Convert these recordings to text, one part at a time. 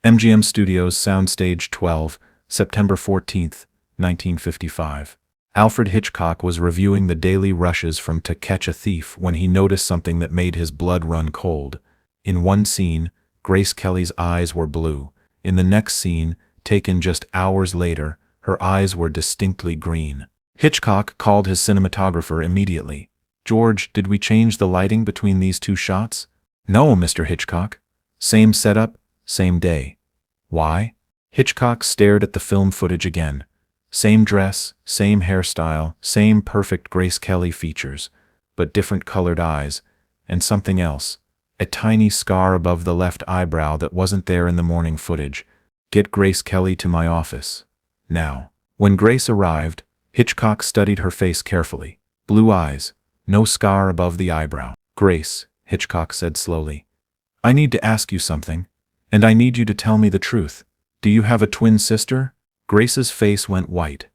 MGM Studios, Soundstage 12, September 14, 1955. Alfred Hitchcock was reviewing the daily rushes from To Catch a Thief when he noticed something that made his blood run cold. In one scene, Grace Kelly's eyes were blue. In the next scene, taken just hours later, her eyes were distinctly green. Hitchcock called his cinematographer immediately. "George, did we change the lighting between these two shots?" "No, Mr. Hitchcock. Same setup, same day." "Why?" Hitchcock stared at the film footage again. Same dress, same hairstyle, same perfect Grace Kelly features, but different colored eyes, and something else. A tiny scar above the left eyebrow that wasn't there in the morning footage. "Get Grace Kelly to my office. Now." When Grace arrived, Hitchcock studied her face carefully. Blue eyes, no scar above the eyebrow. "Grace," Hitchcock said slowly, "I need to ask you something, and I need you to tell me the truth. Do you have a twin sister?" Grace's face went white.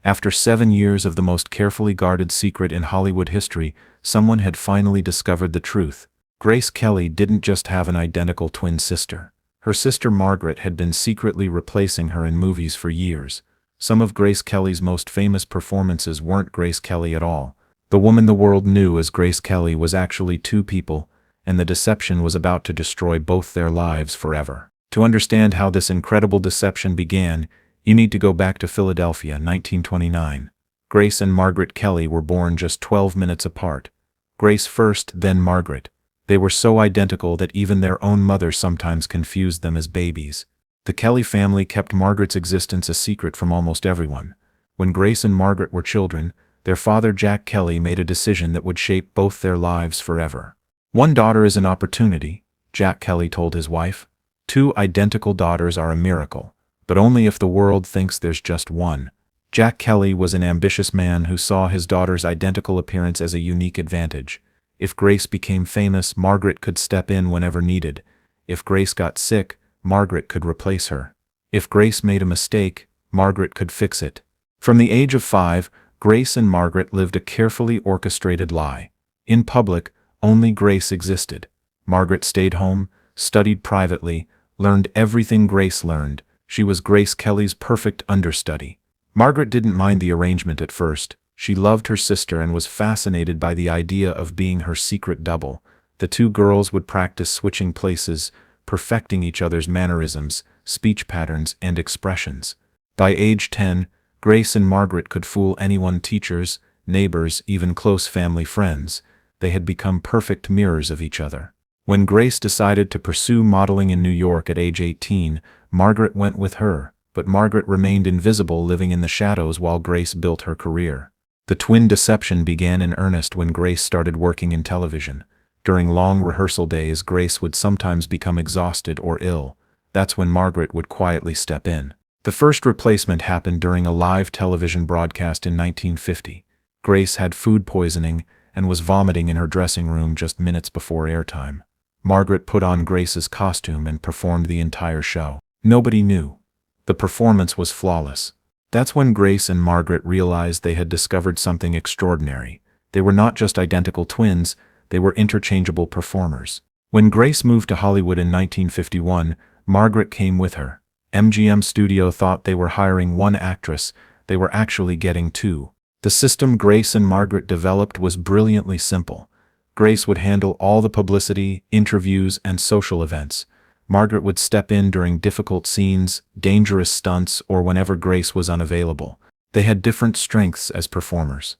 After 7 years of the most carefully guarded secret in Hollywood history, someone had finally discovered the truth. Grace Kelly didn't just have an identical twin sister. Her sister Margaret had been secretly replacing her in movies for years. Some of Grace Kelly's most famous performances weren't Grace Kelly at all. The woman the world knew as Grace Kelly was actually two people, and the deception was about to destroy both their lives forever. To understand how this incredible deception began, you need to go back to Philadelphia, 1929. Grace and Margaret Kelly were born just 12 minutes apart. Grace first, then Margaret. They were so identical that even their own mother sometimes confused them as babies. The Kelly family kept Margaret's existence a secret from almost everyone. When Grace and Margaret were children, their father Jack Kelly made a decision that would shape both their lives forever. "One daughter is an opportunity," Jack Kelly told his wife. "Two identical daughters are a miracle, but only if the world thinks there's just one." Jack Kelly was an ambitious man who saw his daughter's identical appearance as a unique advantage. If Grace became famous, Margaret could step in whenever needed. If Grace got sick, Margaret could replace her. If Grace made a mistake, Margaret could fix it. From the age of 5, Grace and Margaret lived a carefully orchestrated lie. In public, only Grace existed. Margaret stayed home, studied privately, learned everything Grace learned. She was Grace Kelly's perfect understudy. Margaret didn't mind the arrangement at first. She loved her sister and was fascinated by the idea of being her secret double. The two girls would practice switching places, perfecting each other's mannerisms, speech patterns, and expressions. By age 10, Grace and Margaret could fool anyone: teachers, neighbors, even close family friends. They had become perfect mirrors of each other. When Grace decided to pursue modeling in New York at age 18, Margaret went with her, but Margaret remained invisible, living in the shadows while Grace built her career. The twin deception began in earnest when Grace started working in television. During long rehearsal days, Grace would sometimes become exhausted or ill. That's when Margaret would quietly step in. The first replacement happened during a live television broadcast in 1950. Grace had food poisoning and was vomiting in her dressing room just minutes before airtime. Margaret put on Grace's costume and performed the entire show. Nobody knew. The performance was flawless. That's when Grace and Margaret realized they had discovered something extraordinary. They were not just identical twins, they were interchangeable performers. When Grace moved to Hollywood in 1951, Margaret came with her. MGM Studio thought they were hiring one actress. They were actually getting two. The system Grace and Margaret developed was brilliantly simple. Grace would handle all the publicity, interviews, and social events. Margaret would step in during difficult scenes, dangerous stunts, or whenever Grace was unavailable. They had different strengths as performers.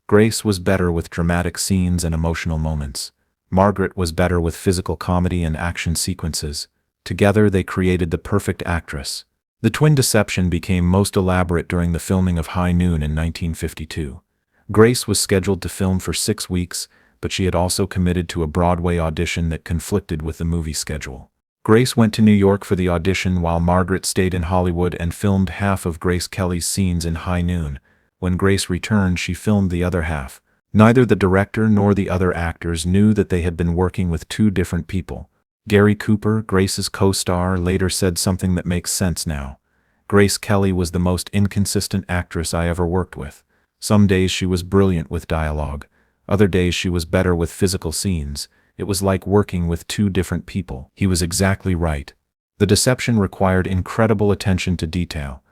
Grace was better with dramatic scenes and emotional moments. Margaret was better with physical comedy and action sequences. Together they created the perfect actress. The twin deception became most elaborate during the filming of High Noon in 1952. Grace was scheduled to film for 6 weeks, but she had also committed to a Broadway audition that conflicted with the movie schedule. Grace went to New York for the audition while Margaret stayed in Hollywood and filmed half of Grace Kelly's scenes in High Noon. When Grace returned, she filmed the other half. Neither the director nor the other actors knew that they had been working with two different people. Gary Cooper, Grace's co-star, later said something that makes sense now. "Grace Kelly was the most inconsistent actress I ever worked with. Some days she was brilliant with dialogue. Other days she was better with physical scenes. It was like working with two different people." He was exactly right. The deception required incredible attention to detail.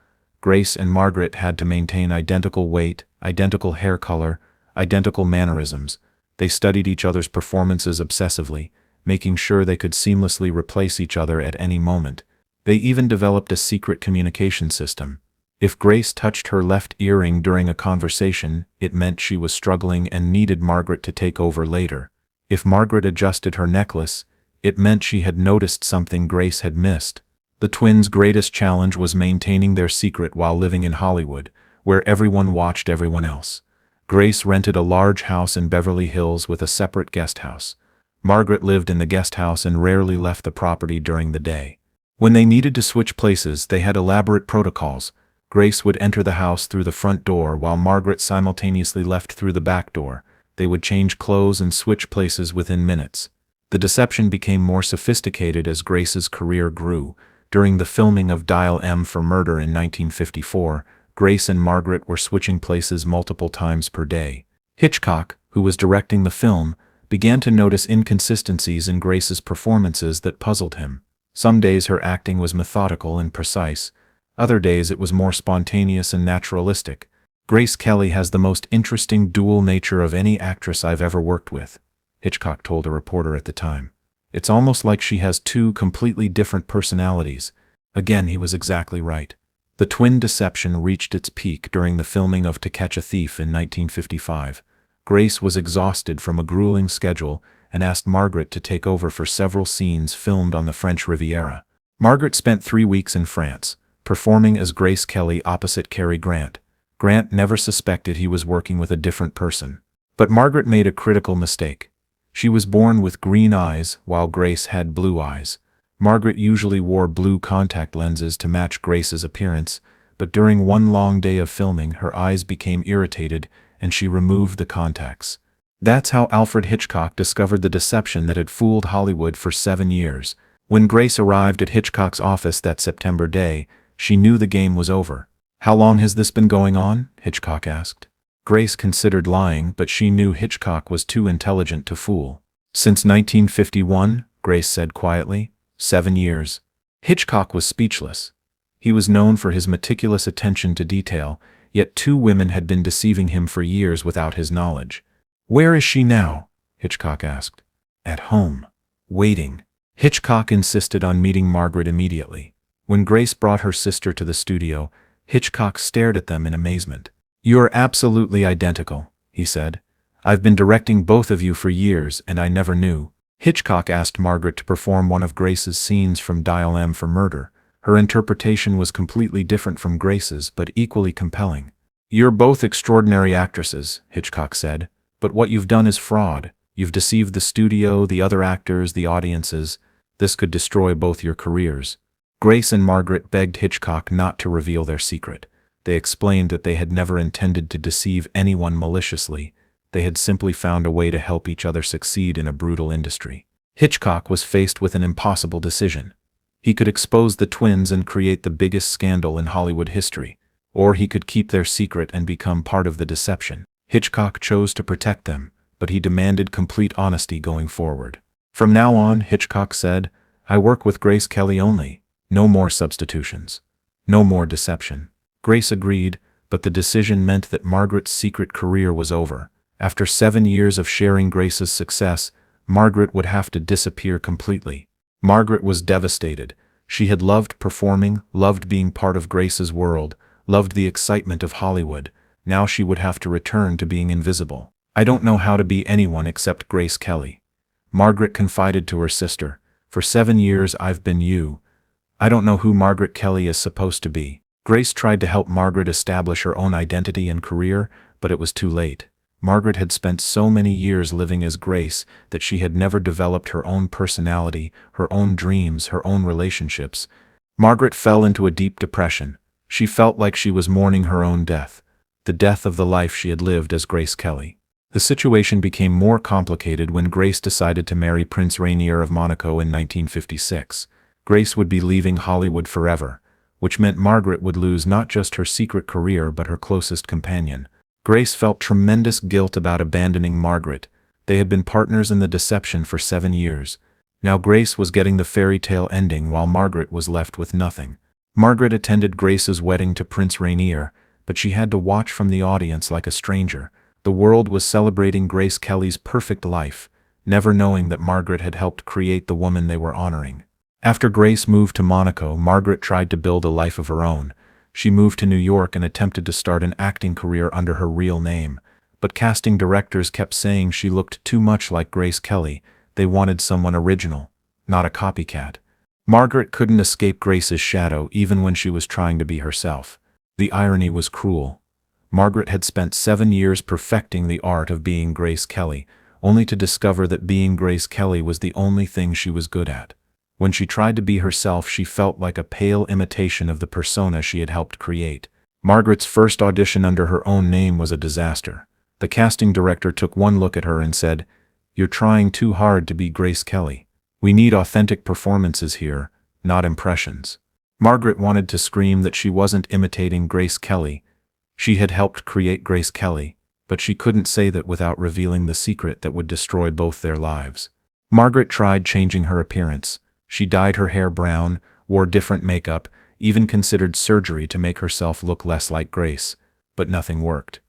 Grace and Margaret had to maintain identical weight, identical hair color, identical mannerisms. They studied each other's performances obsessively, making sure they could seamlessly replace each other at any moment. They even developed a secret communication system. If Grace touched her left earring during a conversation, it meant she was struggling and needed Margaret to take over later. If Margaret adjusted her necklace, it meant she had noticed something Grace had missed. The twins' greatest challenge was maintaining their secret while living in Hollywood, where everyone watched everyone else. Grace rented a large house in Beverly Hills with a separate guest house. Margaret lived in the guest house and rarely left the property during the day. When they needed to switch places, they had elaborate protocols. Grace would enter the house through the front door while Margaret simultaneously left through the back door. They would change clothes and switch places within minutes. The deception became more sophisticated as Grace's career grew. During the filming of Dial M for Murder in 1954, Grace and Margaret were switching places multiple times per day. Hitchcock, who was directing the film, began to notice inconsistencies in Grace's performances that puzzled him. Some days her acting was methodical and precise. Other days it was more spontaneous and naturalistic. Grace Kelly has the most interesting dual nature of any actress I've ever worked with, Hitchcock told a reporter at the time. It's almost like she has two completely different personalities. Again, he was exactly right. The twin deception reached its peak during the filming of To Catch a Thief in 1955. Grace was exhausted from a grueling schedule and asked Margaret to take over for several scenes filmed on the French Riviera. Margaret spent 3 weeks in France, performing as Grace Kelly opposite Cary Grant. Grant never suspected he was working with a different person. But Margaret made a critical mistake. She was born with green eyes, while Grace had blue eyes. Margaret usually wore blue contact lenses to match Grace's appearance, but during one long day of filming, her eyes became irritated and she removed the contacts. That's how Alfred Hitchcock discovered the deception that had fooled Hollywood for 7 years. When Grace arrived at Hitchcock's office that September day, she knew the game was over. "How long has this been going on?" Hitchcock asked. Grace considered lying, but she knew Hitchcock was too intelligent to fool. "Since 1951, Grace said quietly. 7 years. Hitchcock was speechless. He was known for his meticulous attention to detail, yet 2 women had been deceiving him for years without his knowledge. "Where is she now?" Hitchcock asked. "At home. Waiting." Hitchcock insisted on meeting Margaret immediately. When Grace brought her sister to the studio, Hitchcock stared at them in amazement. "You're absolutely identical," he said. "I've been directing both of you for years and I never knew." Hitchcock asked Margaret to perform one of Grace's scenes from Dial M for Murder. Her interpretation was completely different from Grace's, but equally compelling. "You're both extraordinary actresses," Hitchcock said, "but what you've done is fraud. You've deceived the studio, the other actors, the audiences. This could destroy both your careers." Grace and Margaret begged Hitchcock not to reveal their secret. They explained that they had never intended to deceive anyone maliciously. They had simply found a way to help each other succeed in a brutal industry. Hitchcock was faced with an impossible decision. He could expose the twins and create the biggest scandal in Hollywood history, or he could keep their secret and become part of the deception. Hitchcock chose to protect them, but he demanded complete honesty going forward. "From now on," Hitchcock said, "I work with Grace Kelly only. No more substitutions. No more deception." Grace agreed, but the decision meant that Margaret's secret career was over. After 7 years of sharing Grace's success, Margaret would have to disappear completely. Margaret was devastated. She had loved performing, loved being part of Grace's world, loved the excitement of Hollywood. Now she would have to return to being invisible. "I don't know how to be anyone except Grace Kelly," Margaret confided to her sister. "For 7 years I've been you. I don't know who Margaret Kelly is supposed to be." Grace tried to help Margaret establish her own identity and career, but it was too late. Margaret had spent so many years living as Grace that she had never developed her own personality, her own dreams, her own relationships. Margaret fell into a deep depression. She felt like she was mourning her own death, the death of the life she had lived as Grace Kelly. The situation became more complicated when Grace decided to marry Prince Rainier of Monaco in 1956. Grace would be leaving Hollywood forever, which meant Margaret would lose not just her secret career but her closest companion. Grace felt tremendous guilt about abandoning Margaret. They had been partners in the deception for 7 years. Now Grace was getting the fairy tale ending while Margaret was left with nothing. Margaret attended Grace's wedding to Prince Rainier, but she had to watch from the audience like a stranger. The world was celebrating Grace Kelly's perfect life, never knowing that Margaret had helped create the woman they were honoring. After Grace moved to Monaco, Margaret tried to build a life of her own. She moved to New York and attempted to start an acting career under her real name, but casting directors kept saying she looked too much like Grace Kelly. They wanted someone original, not a copycat. Margaret couldn't escape Grace's shadow even when she was trying to be herself. The irony was cruel. Margaret had spent 7 years perfecting the art of being Grace Kelly, only to discover that being Grace Kelly was the only thing she was good at. When she tried to be herself, she felt like a pale imitation of the persona she had helped create. Margaret's first audition under her own name was a disaster. The casting director took one look at her and said, "You're trying too hard to be Grace Kelly. We need authentic performances here, not impressions." Margaret wanted to scream that she wasn't imitating Grace Kelly. She had helped create Grace Kelly, but she couldn't say that without revealing the secret that would destroy both their lives. Margaret tried changing her appearance. She dyed her hair brown, wore different makeup, even considered surgery to make herself look less like Grace, but nothing worked.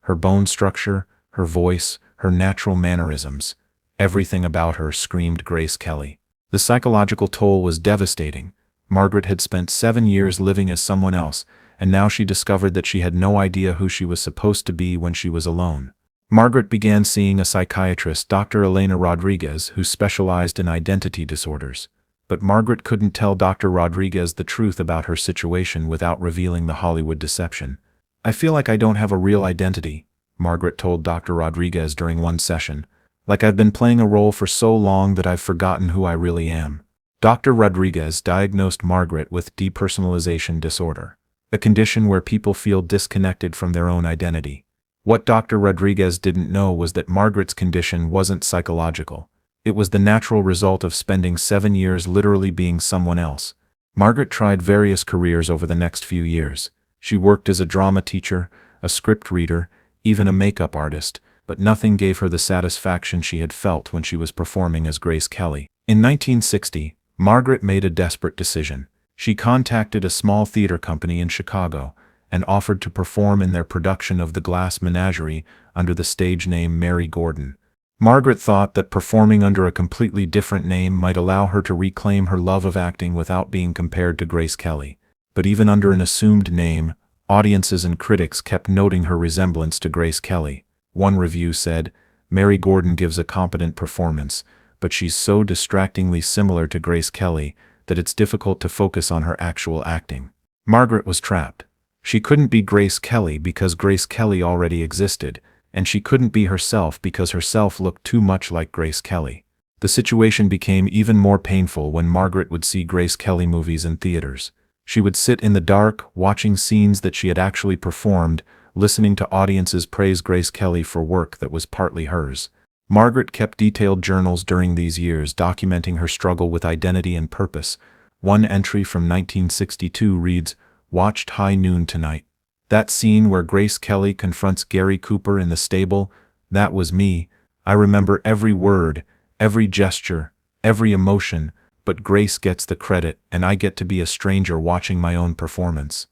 Her bone structure, her voice, her natural mannerisms, everything about her screamed Grace Kelly. The psychological toll was devastating. Margaret had spent 7 years living as someone else, and now she discovered that she had no idea who she was supposed to be when she was alone. Margaret began seeing a psychiatrist, Dr. Elena Rodriguez, who specialized in identity disorders. But Margaret couldn't tell Dr. Rodriguez the truth about her situation without revealing the Hollywood deception. "I feel like I don't have a real identity," Margaret told Dr. Rodriguez during one session. "Like I've been playing a role for so long that I've forgotten who I really am." Dr. Rodriguez diagnosed Margaret with depersonalization disorder, a condition where people feel disconnected from their own identity. What Dr. Rodriguez didn't know was that Margaret's condition wasn't psychological. It was the natural result of spending 7 years literally being someone else. Margaret tried various careers over the next few years. She worked as a drama teacher, a script reader, even a makeup artist, but nothing gave her the satisfaction she had felt when she was performing as Grace Kelly. In 1960, Margaret made a desperate decision. She contacted a small theater company in Chicago and offered to perform in their production of The Glass Menagerie under the stage name Mary Gordon. Margaret thought that performing under a completely different name might allow her to reclaim her love of acting without being compared to Grace Kelly. But even under an assumed name, audiences and critics kept noting her resemblance to Grace Kelly. One review said, "Mary Gordon gives a competent performance, but she's so distractingly similar to Grace Kelly that it's difficult to focus on her actual acting." Margaret was trapped. She couldn't be Grace Kelly because Grace Kelly already existed, and she couldn't be herself because herself looked too much like Grace Kelly. The situation became even more painful when Margaret would see Grace Kelly movies in theaters. She would sit in the dark, watching scenes that she had actually performed, listening to audiences praise Grace Kelly for work that was partly hers. Margaret kept detailed journals during these years, documenting her struggle with identity and purpose. One entry from 1962 reads, "Watched High Noon tonight. That scene where Grace Kelly confronts Gary Cooper in the stable, that was me. I remember every word, every gesture, every emotion, but Grace gets the credit and I get to be a stranger watching my own performance."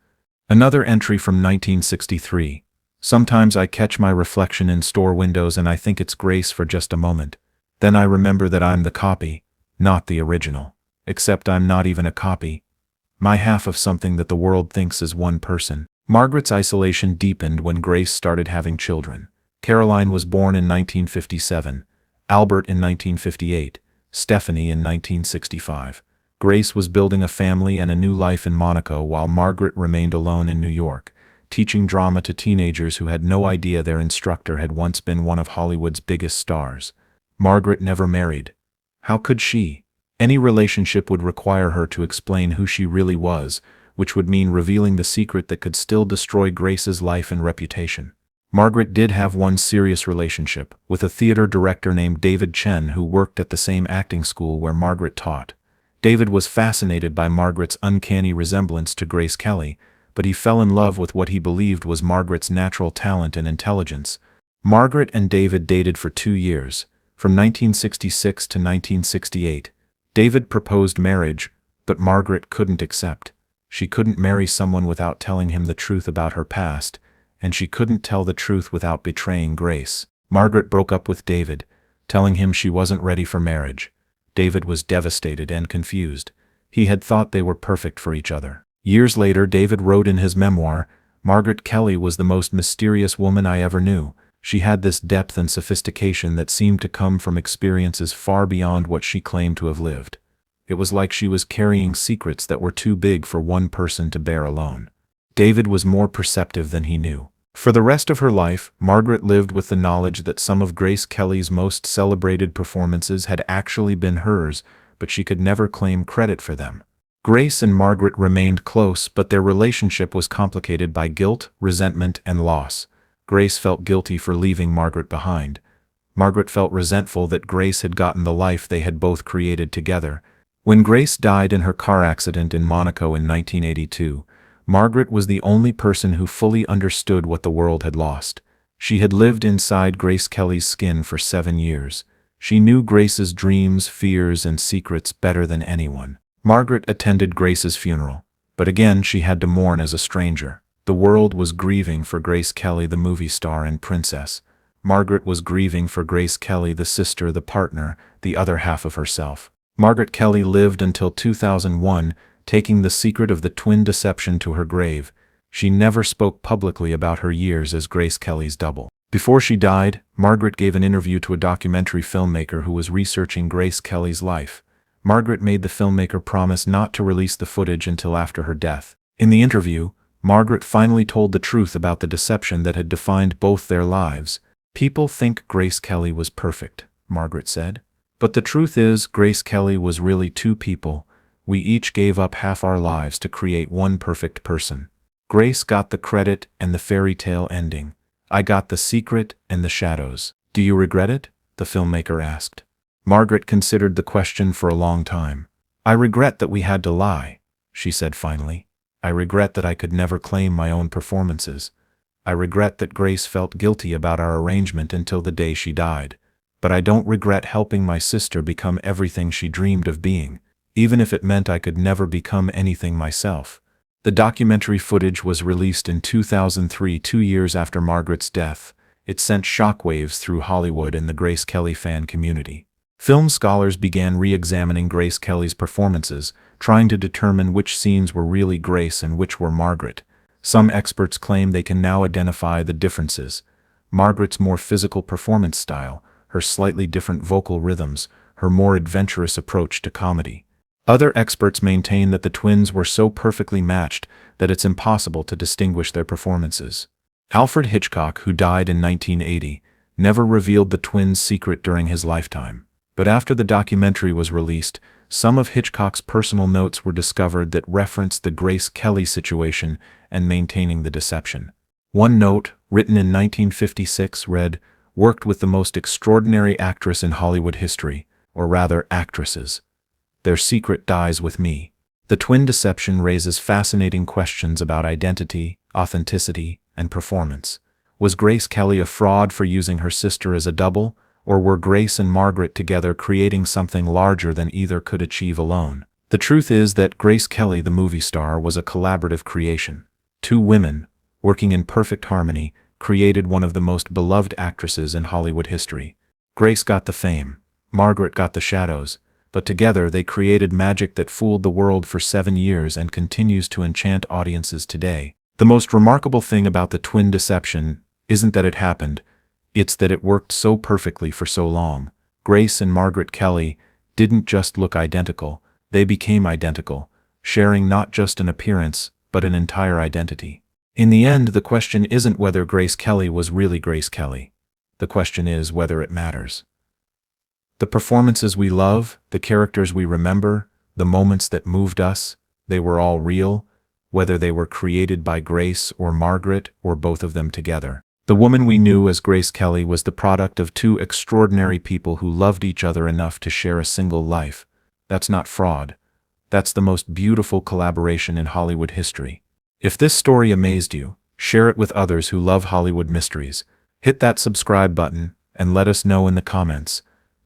Another entry from 1963. "Sometimes I catch my reflection in store windows and I think it's Grace for just a moment. Then I remember that I'm the copy, not the original. Except I'm not even a copy. My half of something that the world thinks is one person." Margaret's isolation deepened when Grace started having children. Caroline was born in 1957, Albert in 1958, Stephanie in 1965. Grace was building a family and a new life in Monaco while Margaret remained alone in New York, teaching drama to teenagers who had no idea their instructor had once been one of Hollywood's biggest stars. Margaret never married. How could she? Any relationship would require her to explain who she really was, which would mean revealing the secret that could still destroy Grace's life and reputation. Margaret did have one serious relationship, with a theater director named David Chen who worked at the same acting school where Margaret taught. David was fascinated by Margaret's uncanny resemblance to Grace Kelly, but he fell in love with what he believed was Margaret's natural talent and intelligence. Margaret and David dated for 2 years, from 1966 to 1968. David proposed marriage, but Margaret couldn't accept. She couldn't marry someone without telling him the truth about her past, and she couldn't tell the truth without betraying Grace. Margaret broke up with David, telling him she wasn't ready for marriage. David was devastated and confused. He had thought they were perfect for each other. Years later, David wrote in his memoir, "Margaret Kelly was the most mysterious woman I ever knew. She had this depth and sophistication that seemed to come from experiences far beyond what she claimed to have lived. It was like she was carrying secrets that were too big for one person to bear alone." David was more perceptive than he knew. For the rest of her life, Margaret lived with the knowledge that some of Grace Kelly's most celebrated performances had actually been hers, but she could never claim credit for them. Grace and Margaret remained close, but their relationship was complicated by guilt, resentment, and loss. Grace felt guilty for leaving Margaret behind. Margaret felt resentful that Grace had gotten the life they had both created together. When Grace died in her car accident in Monaco in 1982, Margaret was the only person who fully understood what the world had lost. She had lived inside Grace Kelly's skin for 7 years. She knew Grace's dreams, fears, and secrets better than anyone. Margaret attended Grace's funeral, but again she had to mourn as a stranger. The world was grieving for Grace Kelly, the movie star and princess. Margaret was grieving for Grace Kelly, the sister, the partner, the other half of herself. Margaret Kelly lived until 2001, taking the secret of the twin deception to her grave. She never spoke publicly about her years as Grace Kelly's double. Before she died, Margaret gave an interview to a documentary filmmaker who was researching Grace Kelly's life. Margaret made the filmmaker promise not to release the footage until after her death. In the interview, Margaret finally told the truth about the deception that had defined both their lives. "People think Grace Kelly was perfect," Margaret said. "But the truth is, Grace Kelly was really two people. We each gave up half our lives to create one perfect person. Grace got the credit and the fairy tale ending. I got the secret and the shadows." "Do you regret it?" the filmmaker asked. Margaret considered the question for a long time. "I regret that we had to lie," she said finally. "I regret that I could never claim my own performances. I regret that Grace felt guilty about our arrangement until the day she died. But I don't regret helping my sister become everything she dreamed of being, even if it meant I could never become anything myself." The documentary footage was released in 2003, 2 years after Margaret's death. It sent shockwaves through Hollywood and the Grace Kelly fan community. Film scholars began re-examining Grace Kelly's performances, trying to determine which scenes were really Grace and which were Margaret. Some experts claim they can now identify the differences. Margaret's more physical performance style, her slightly different vocal rhythms, her more adventurous approach to comedy. Other experts maintain that the twins were so perfectly matched that it's impossible to distinguish their performances. Alfred Hitchcock, who died in 1980, never revealed the twins' secret during his lifetime. But after the documentary was released, some of Hitchcock's personal notes were discovered that referenced the Grace Kelly situation and maintaining the deception. One note, written in 1956, read, "Worked with the most extraordinary actress in Hollywood history, or rather actresses. Their secret dies with me." The twin deception raises fascinating questions about identity, authenticity, and performance. Was Grace Kelly a fraud for using her sister as a double, or were Grace and Margaret together creating something larger than either could achieve alone? The truth is that Grace Kelly, the movie star, was a collaborative creation. Two women, working in perfect harmony, created one of the most beloved actresses in Hollywood history. Grace got the fame, Margaret got the shadows, but together they created magic that fooled the world for 7 years and continues to enchant audiences today. The most remarkable thing about the twin deception isn't that it happened, it's that it worked so perfectly for so long. Grace and Margaret Kelly didn't just look identical, they became identical, sharing not just an appearance, but an entire identity. In the end, the question isn't whether Grace Kelly was really Grace Kelly. The question is whether it matters. The performances we love, the characters we remember, the moments that moved us, they were all real, whether they were created by Grace or Margaret or both of them together. The woman we knew as Grace Kelly was the product of two extraordinary people who loved each other enough to share a single life. That's not fraud. That's the most beautiful collaboration in Hollywood history. If this story amazed you, share it with others who love Hollywood mysteries. Hit that subscribe button and let us know in the comments.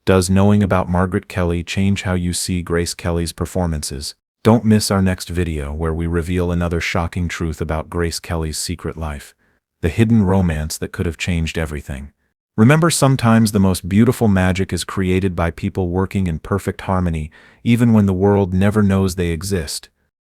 Does knowing about Margaret Kelly change how you see Grace Kelly's performances? Don't miss our next video where we reveal another shocking truth about Grace Kelly's secret life, the hidden romance that could have changed everything. Remember, sometimes the most beautiful magic is created by people working in perfect harmony, even when the world never knows they exist.